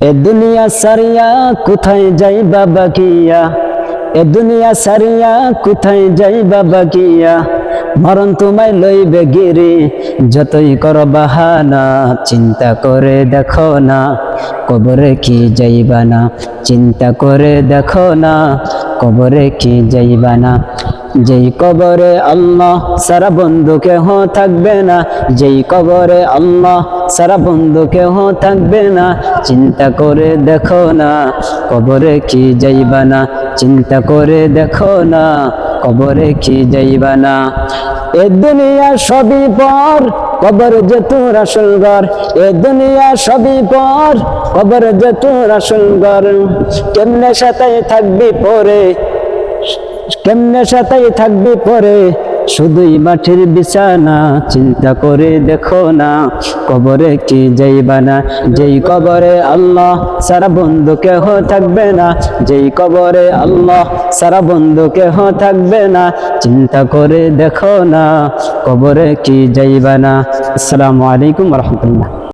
এ দুনিয়া সারিয়া কোথায় যাই বাবা গিয়া, এ দুনিয়া সারিয়া কোথায় যাই বাবা গিয়া, মরণ তোমায় লইবে গিরি যতই করো বাহানা। চিন্তা করে দেখো না কবরে কি যাইবা না, চিন্তা করে দেখো না কবরে কি যাইবা না। যেই কবরে আল্লাহ সারা বন্ধু কেহ থাকবে না, যেই কবরে আল্লাহ সারা বন্ধু কেহ থাকবে না। চিন্তা করে দেখো না কবরে কি যাইবা না, চিন্তা করে দেখো না কবরে কি যাইবা না। এ দুনিয়া সবই পর কবর যে তোর আসল ঘর, এ দুনিয়া সবই পর কবর যে তোর আসল ঘর। কেমনে সাথে থাকবি পরে, কেমনে সাথে থাকবি পরে, শুধুই মাটির বিছানা। চিন্তা করে দেখো না কবরে কি যাইবা না, যেই কবরে আল্লাহ সারা বন্ধু কেহ থাকবে না, যেই কবরে আল্লাহ সারা বন্ধু কেহ থাকবে না। চিন্তা করে দেখো না কবরে কি যাইবা না। আসসালামু আলাইকুম ওয়া রাহমাতুল্লাহ।